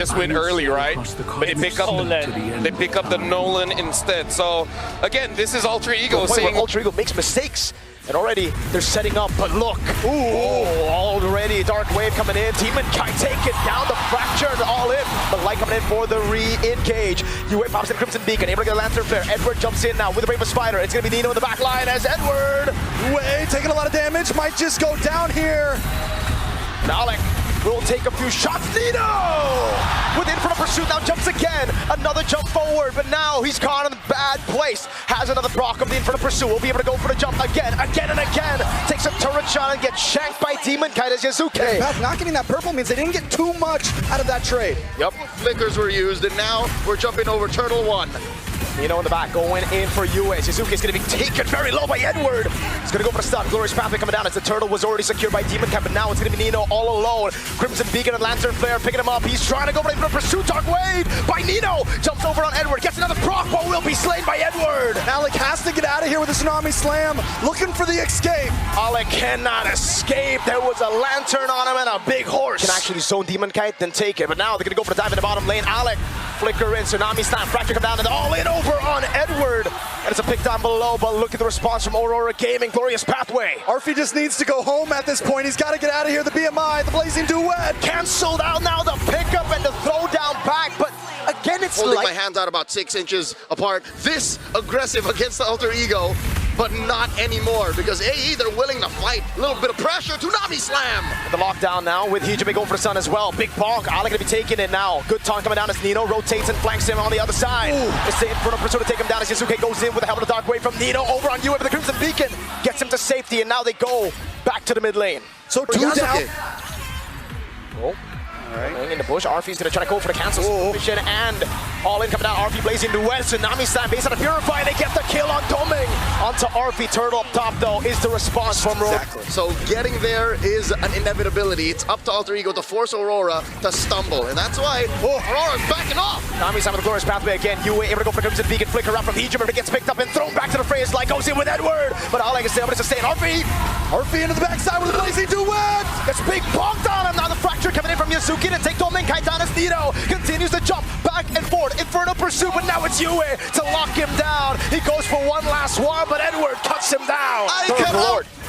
Just win early, right? But they pick up the Nolan instead. So again, this is Alter Ego saying Alter Ego makes mistakes. And already they're setting up, but look, already Dark Wave coming in. Demon Kai taking down the Fractured all in, but Light coming in for the re-engage. UA pops in Crimson Beacon, able to get a Lantern Flare. Edward jumps in now with the Brave Spider. It's gonna be Nino in the back line as Edward. UA taking a lot of damage, might just go down here. Alec will take a few shots. Nino with Infinite Pursuit now jumps again. Another jump forward, but now he's caught in a bad place. Has another proc of the Infinite Pursuit. Will be able to go for the jump again and again. Takes a turret shot and gets shanked by Demon Kite as Yasuke. Not getting that purple means they didn't get too much out of that trade. Yep, flickers were used, and now we're jumping over Turtle 1. Nino in the back, going in for UA. Suzuki is going to be taken very low by Edward. He's going to go for the stun. Glorious Pathway coming down as the turtle was already secured by Demon Cap, but now it's going to be Nino all alone. Crimson Beacon and Lantern Flare picking him up. He's trying to go for the pursuit. Dark Wave by Nino. Jumps over on Edward. Gets another proc, but will be slain by Edward. Alec has to get out of here with a Tsunami Slam. Looking for the escape. Alec cannot escape. There was a lantern on him and a big horse. Can actually zone Demon Kite, then take it. But now they're going to go for the dive in the bottom lane. Alec flicker in. Tsunami Slam. Fracture come down and all in over on Edward. And it's a pick down below, but look at the response from Aurora Gaming. Glorious Pathway. Arfie just needs to go home at this point. He's got to get out of here. The BMI, the Blazing Duet. Cancelled out now, the pickup and the throw down back, but again, it's holding like my hands out about 6 inches apart. This aggressive against the Alter Ego, but not anymore because AE, they're willing to fight. A little bit of pressure. Tsunami Slam. The lockdown now with Hijime going for the sun as well. Big bonk. Alec gonna be taking it now. Good taunt coming down as Nino rotates and flanks him on the other side. It's the Inferno Pursuit to take him down as Yasuke goes in with the helmet of Dark Wave from Nino over on UA with the Crimson Beacon. Gets him to safety and now they go back to the mid lane. So two down. Alright, in the bush, Arfie's gonna try to go for the cancel submission and all in coming down. Arfie Blazing Duet, Tsunami Slam based on a Purify, they get the kill on Doming. Onto Arfie, turtle up top though, is the response from Aurora. Exactly. So getting there is an inevitability. It's up to Alter Ego to force Aurora to stumble, and that's why Aurora's backing off. Tsunami Slam with the Glorious Pathway again. UA able to go for the Crimson Beacon, flicker up from Hijime, but it gets picked up and thrown back to the fray as Light goes in with Edward. But Alec is able to sustain Arfie. Arfie into the backside with a Blazing Duet. Gets big bonked on him. Now the Fracture coming in from Yasuki to take Domin Kai down as Nino continues to jump back and forth. Inferno Pursuit, but now it's UA to lock him down. He goes for one last one, but Edward cuts him down.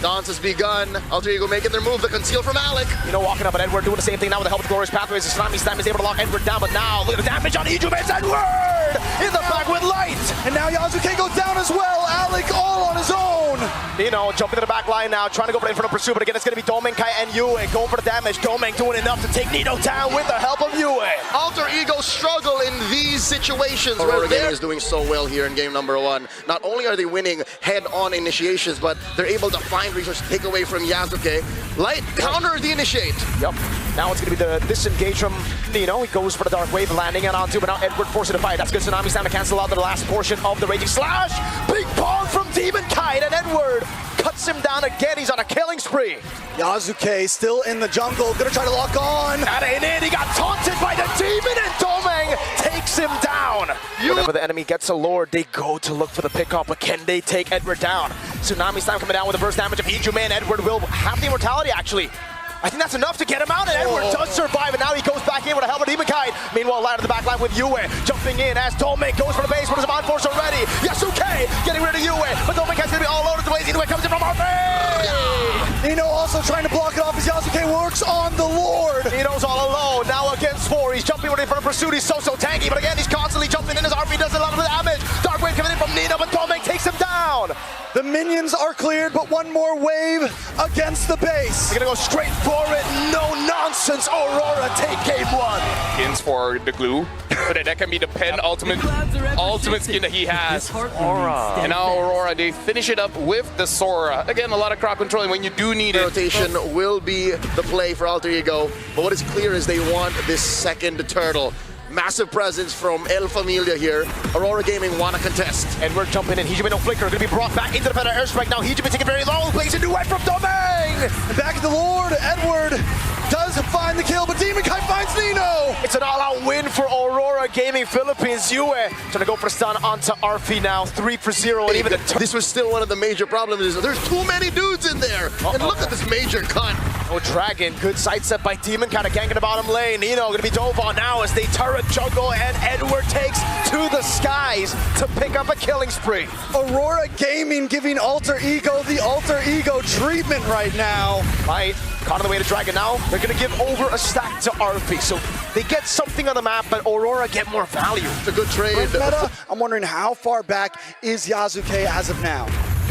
Dance has begun. Alter Ego making their move to conceal from Alec. You know, walking up, but Edward doing the same thing now with the help of the Glorious Pathways. The Tsunami Slam is able to lock Edward down, but now look at the damage on Hijime. It's Edward in the back with Light. And now Yasuke goes down as well. Alec all on his own. Nino jumping to the back line now, trying to go for the Inferno Pursuit, but again, it's going to be Doming Kai and Yue going for the damage. Doming doing enough to take Nino down with the help of Yue. Alter Ego struggle in these situations. Aurora Gaming is doing so well here in game number 1. Not only are they winning head-on initiations, but they're able to find resources to take away from Yasuke. Light counter the initiate. Yep. Now it's going to be the disengage from Nino. He goes for the Dark Wave, landing it onto, but now Edward forcing to fight. That's good. Tsunami Slam to cancel out the last portion of the Raging Slash. Big bomb from Demon Kite, and Edward cuts him down again. He's on a killing spree. Yasuke still in the jungle, gonna try to lock on. That ain't it. He got taunted by the demon, and Doming takes him down. Whenever the enemy gets a lord, they go to look for the pickup, but can they take Edward down? Tsunami Slam coming down with the burst damage of Hijime, and Edward will have the immortality actually. I think that's enough to get him out, and Edward does survive, and now he goes back in with a helmet of Demon Kite. Meanwhile, Light at the back line with Yue jumping in as Doming goes for the base, but is on force already. Yasuke getting rid of Yue, but Doming Kite's gonna be all over the way. Yue comes in from Arfie. Nino also trying to block it off as Yasuke works on the Lord. Nino's all alone, now against 4. He's jumping with it for the pursuit. He's so tanky, but again, he's constantly jumping in as Arfie does a lot of the damage. Dark Wave coming in from Nino, but Doming takes him down. The minions are cleared, but one more wave against the base. They're gonna go straight for it. No nonsense. Aurora take game 1. skins for the glue, so that can be the pen ultimate skin that he has. Aurora. And now Aurora, they finish it up with the Sora. Again, a lot of crowd controlling when you do need it. Rotation will be the play for Alter Ego, but what is clear is they want this second turtle. Massive presence from El Familia here. Aurora Gaming want to contest. And we're jumping in. Hijime no flicker. Going to be brought back into the better airstrike. Now Hijime taking very low. Plays a duet from Doming. And back at the Lord, Edward does find the kill, but Demon Kite finds Nino. It's an all-out 3-0 win for Aurora Gaming Philippines. Yue trying to go for a stun onto Arfi now. 3-0, and even the this was still one of the major problems. Is there's too many dudes in there. And look at this major cut. Oh, Dragon, good sidestep by Demon, kind of ganking the bottom lane. Nino gonna be dove on now as they turret juggle, and Edward takes to the skies to pick up a killing spree. Aurora Gaming giving Alter Ego the Alter Ego treatment right now. Right, caught on the way to Dragon now. They're gonna give over a stack to Arfi, so they get something on the map, but Aurora get more value. It's a good trade. Meta, I'm wondering how far back is Yasuke as of now?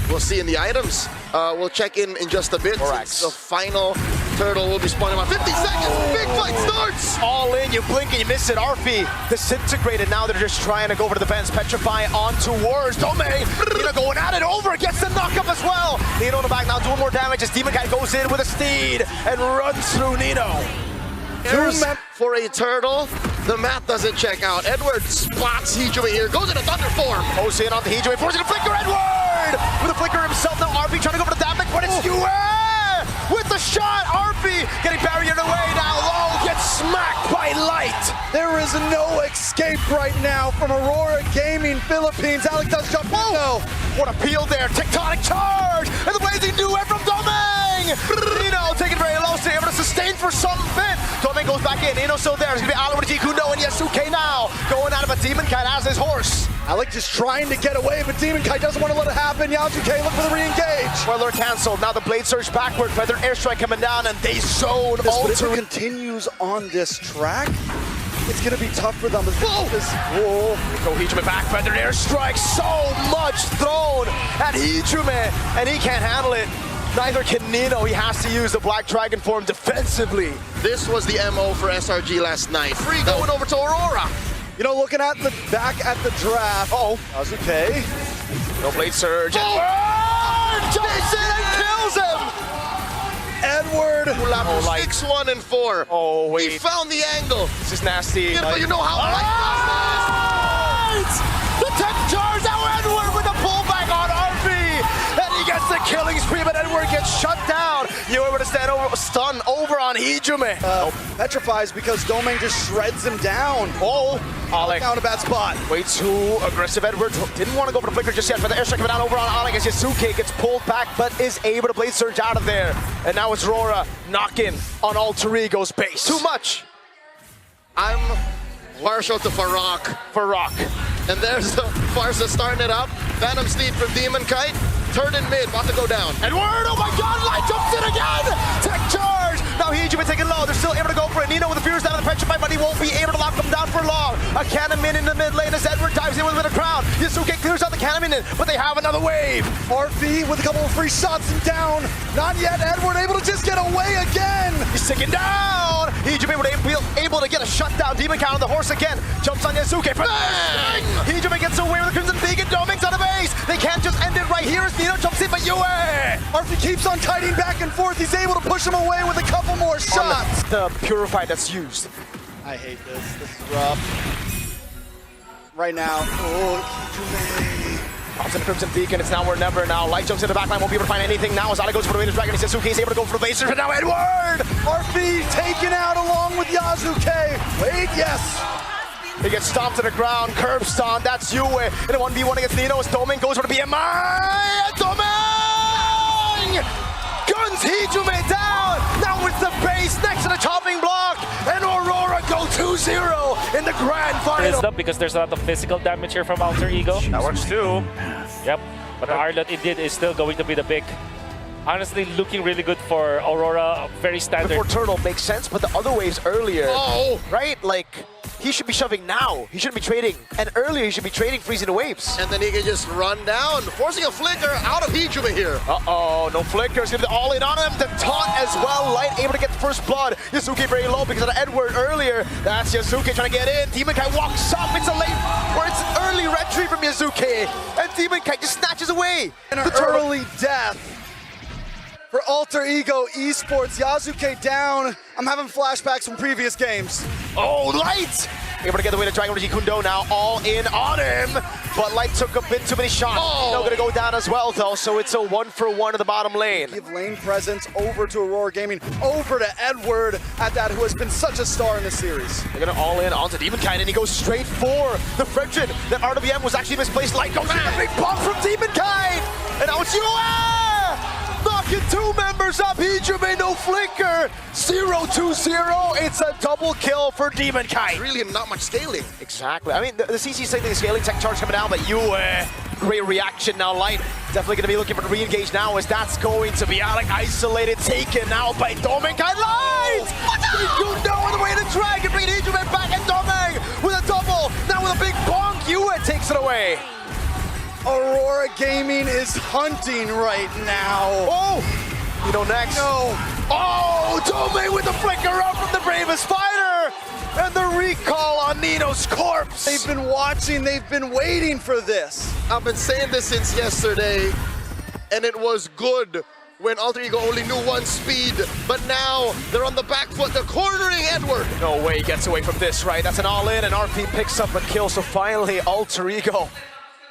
We'll see in the items. We'll check in just a bit. Correct. The final turtle will be spawning about 50 seconds. Big fight starts. All in, you blink and you miss it. Arfi disintegrated. Now they're just trying to go for the defense. Petrify onto Wars. Domain, Nino going at it over. Gets the knock up as well. Nino in the back now doing more damage as Demon Guy goes in with a steed and runs through Nino. Here's for a turtle. The math doesn't check out. Edward spots Hijime here. Goes into thunder form. Goes in on the Hijime, forcing a flicker. Edward with a flicker himself. Now Arfi trying to go for the damage, but it's Yue with the shot. Arfi getting barriered away now. Low gets smacked by Light. There is no escape right now from Aurora Gaming Philippines. Alex does jump. Whoa! What a peel there. Tectonic charge. And the blazing duet from Domeng. Nino taking very low, so able to sustain for some bit. Domeng goes back in. Nino still there. It's going to be Alan with Kundo and Yasuke now. Going out of a Demon Kite as his horse. Alec just trying to get away, but Demon Kite doesn't want to let it happen. Yasuke look for the re-engage. Spoiler canceled. Now the blade surge backward. Feather airstrike coming down, and they zone But if Alter. it continues on this track, it's going to be tough for them. Whoa. Go Hijime back. Feather airstrike. So much thrown at Hijime, and he can't handle it. Neither can Nino. He has to use the Black Dragon form defensively. This was the MO for SRG last night. Free going over to Aurora. You know, looking at the back at the draft. Yasuke. No blade surge. Oh. Edward jumps in and kills him. Edward. Oh, Light. 6, 1, and 4. Oh, wait. He found the angle. This is nasty. Yeah, but you know how Light does Light! The tech charge. Now Edward with the pullback on Arfi. And he gets the killing spree, but Edward gets shut down. You were able to stand over, stun over on Hijime. Petrifies because Domeng just shreds him down. Oh, Alec. Down a bad spot. Way too aggressive. Edward didn't want to go for the flicker just yet, but the airstrike coming down over on Alec as Yasuke gets pulled back, but is able to blade surge out of there. And now it's RORA knocking on Alter Ego's base. Too much. I'm partial to Farok. And there's the Farsa starting it up. Phantom Steed from Demon Kite. Turn in mid, about to go down. Edward, oh my god, Light jumps in again! Tech charge! Now Hijime taking low, they're still able to go for it. Nino with the fears down in the petrify, but he won't be able to lock them down for long. A cannon in the mid lane as Edward dives in with a crowd. Yasuke clears out the cannon in, but they have another wave. RV with a couple of free shots and down. Not yet, Edward able to just get away again. He's ticking down! Hijime able to get a shutdown. Demon Count on the horse again. Jumps on Yasuke. Bang! Hijime gets away with the Crimson Beacon. Doming's on the base. They can't just end it right here as Nino jumps in, but Yue! RV keeps on kiting back and forth. He's able to push him away with a couple more shots. The Purify that's used. I hate this. This is rough. Right now. Pops in the Crimson Beacon, it's now or never now. Light jumps in the backline, won't be able to find anything now as Ale goes for the Raiders Dragon. He says Yasuke is able to go for the Blazers, but now Edward! RV taken out along with Yasuke. Wait, yes. He gets stomped to the ground, curb stomp, that's Yue. In a 1v1 against Nino as Domeng goes for the BMI. Domeng! Guns Hijime down! Now it's the base next to the chopping block, and Aurora go 2-0 in the grand final. Up because there's a lot of physical damage here from Alter Ego. That works too. Yep, but Arlott indeed is still going to be the pick. Honestly, looking really good for Aurora. Very standard. Before Turtle makes sense, but the other waves earlier, right? Like, he should be shoving now. He shouldn't be trading. And earlier, he should be trading, freezing the waves. And then he can just run down, forcing a flicker out of Hijime here. Uh-oh, no flickers. Gonna be all in on him. The taunt as well. Light able to get the first blood. Yasuke very low because of the Edward earlier. That's Yasuke trying to get in. Demon Kite walks up. It's a late, or it's early retry from Yasuke. And Demon Kite just snatches away. And an early death for Alter Ego Esports. Yasuke down. I'm having flashbacks from previous games. Oh, Light! Able to get away to Dragon Kundo now. All in on him. but Light took a bit too many shots. Oh. Now gonna go down as well though, so it's a 1-for-1 in the bottom lane. Give lane presence over to Aurora Gaming, over to Edward at that, who has been such a star in this series. They're gonna all in onto Demonkite, and he goes straight for the friction. That RWM was actually misplaced. Light goes in, a big pump from Demonkite, and now it's knocking two members up. Hijume, no flicker. 0-2-0. It's a double kill for Demonkite. Really not much scaling. Exactly. I mean, the CC saying the scaling tech charge coming down, but great reaction now. Light definitely going to be looking for the re-engage now, as that's going to be Alec isolated, taken out by Demonkite. Light! You know on the way to Dragon, bringing Hijume back, and Domeng with a double. Now with a big bonk, Yue takes it away. Aurora Gaming is hunting right now. Oh! You know next. No. Oh! Domeng with the flicker up from the bravest fighter! And the recall on Nino's corpse! They've been watching, they've been waiting for this. I've been saying this since yesterday, and it was good when Alter Ego only knew one speed, but now they're on the back foot, they're cornering Edward. No way he gets away from this, right? That's an all-in, and RP picks up a kill, so finally Alter Ego,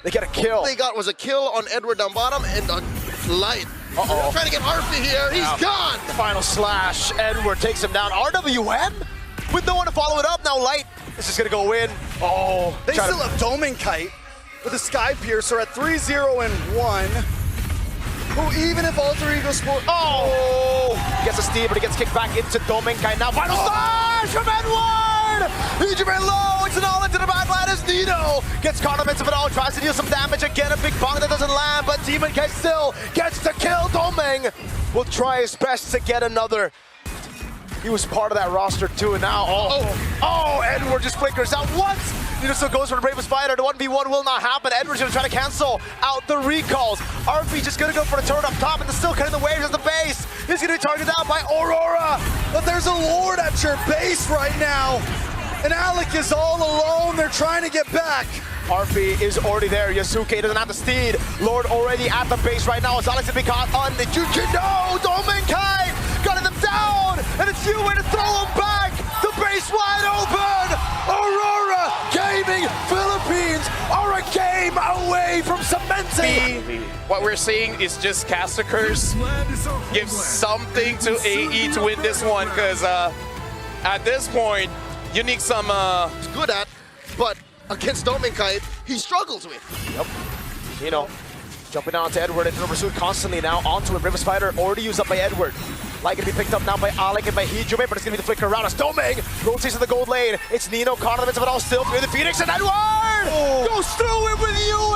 they get a kill. All they got was a kill on Edward down bottom and a Light. Uh-oh. Trying to get RP here, he's gone! Final slash, Edward takes him down. RWM with no one to follow it up. Now Light is just gonna go in. Oh, They still have Demonkite with a Sky Piercer at 3-0-1. Who, even if Alter Ego Sport. Oh! Gets a steal, but he gets kicked back into Demonkite. Now final slash from Edward! Hijume low, it's an all into the backline as Nino gets caught up into it all, tries to deal some damage again. A big bonk that doesn't land, but Demonkite still gets to kill. Domeng will try his best to get another. He was part of that roster too, and now, Edward just flickers out once. Nino still goes for the bravest fighter. The 1v1 will not happen. Edward's gonna try to cancel out the recalls. RP just gonna go for the turret up top, and they're still cutting the waves at the base. He's gonna be targeted out by Aurora. But there's a Lord at your base right now. And Alec is all alone. They're trying to get back. RP is already there. Yasuke doesn't have the steed. Lord already at the base right now. As Alex to be caught on the Juju. No! Demonkite gunning them down! And it's Yue to throw him back! The base wide open! Aurora Gaming Philippines are a game away from cementing! What we're seeing is just caster curse. Give something to AE to win this one, because at this point, you need some... He's good at, but against Demonkite, he struggles with. Yep. Nino jumping on to Edward into the pursuit constantly now. Onto him. River Spider already used up by Edward. Light gonna be picked up now by Alec and by Hijume, but it's gonna be the flicker around us. Domeng rotates to the gold lane. It's Nino caught in the midst of it all, still through the Phoenix, and Edward goes through it with Yue.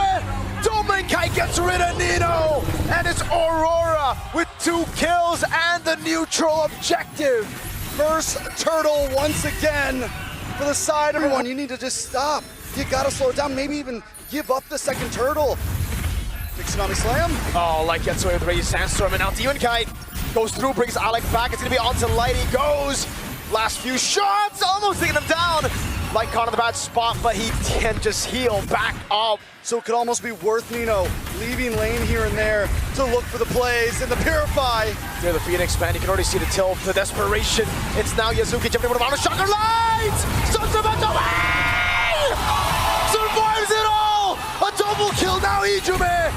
Demonkite gets rid of Nino, and it's Aurora with 2 kills and the neutral objective. First turtle once again for the side. Everyone, you need to just stop. You gotta slow it down, maybe even give up the second turtle. Big Tsunami Slam. Oh, Light gets away with Raging Sandstorm, and now Demonkite goes through, brings Alec back. It's gonna be onto Light. He goes. Last few shots, almost taking him down. Light caught in the bad spot, but he can just heal back up. So it could almost be worth Nino leaving lane here and there to look for the plays and the Purify. Near the Phoenix, man, you can already see the tilt, the desperation. It's now Yasuke jumping with a mountain shocker. Light! Sons of a away! Survives it all! A double kill now. Hijume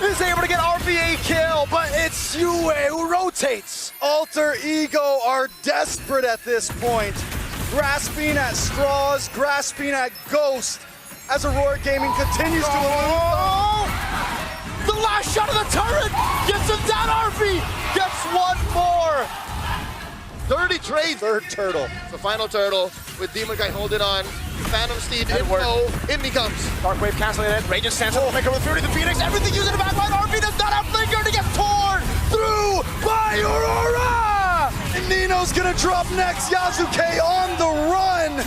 is able to get RPA kill, but it's Yue who rotates. Alter Ego are desperate at this point. Grasping at straws, grasping at Ghost as Aurora Gaming continues to elude. The last shot of the turret gets him down. RP gets one more. Dirty trade. Third turtle. The final turtle with Demonkite holding on. Phantom Steed info. In he comes. Dark Wave canceling it. Raging Sandstorm will make her with Fury the Phoenix. Everything using the backline. RP does not have flicker to get torn through by Aurora. And Nino's gonna drop next. Yasuke on the run.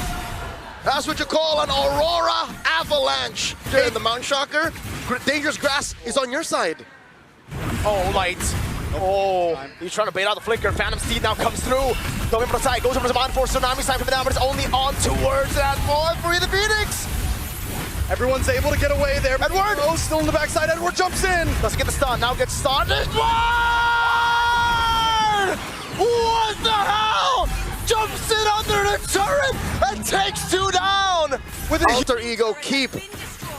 That's what you call an Aurora avalanche. Okay, the Mount Shocker. Dangerous Grass is on your side. Oh, Light. Oh, he's trying to bait out the flicker. Phantom Steed now comes through. Doming from the side, goes over to the bottom for Tsunami Sign coming down, but it's only on towards that ball for the Phoenix. Everyone's able to get away there. Edward! Oh, still in the backside. Edward jumps in. Doesn't get the stun, now gets stunned. Edward! What the hell? Jumps in under the turret and takes 2 down. With Alter Ego keep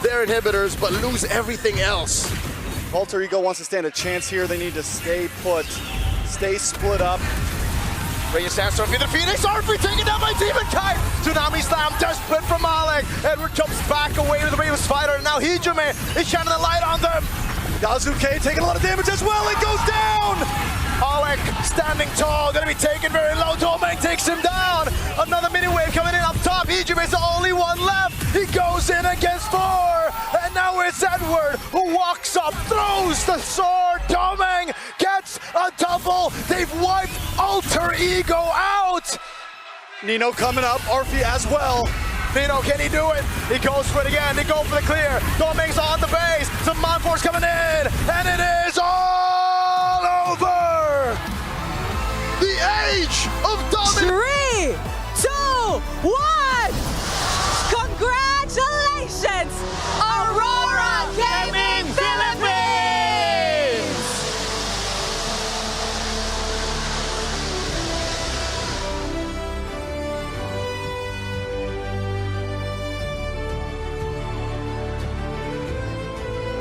their inhibitors, but lose everything else. Alter Ego wants to stand a chance here. They need to stay put, stay split up. Radiant Sandstorm through the Phoenix, RP taken down by Demon Kite! Tsunami Slam, desperate from Alec. Edward jumps back away to the Ravens fighter, and now Hijume is shining the light on them. Yazuke taking a lot of damage as well, it goes down! Alec standing tall, gonna be taken very low. Domang takes him down. Another mini wave coming in up top. Hijume is the only one left. He goes in against 4. And now it's Edward who walks up, throws the sword. Domang gets a double. They've wiped Alter Ego out. Nino coming up, Arfi as well. Nino, can he do it? He goes for it again. They go for the clear. Domang's on the base. Some Mind Force coming in. And it is all over. The age of dominance. 3, 2, 1.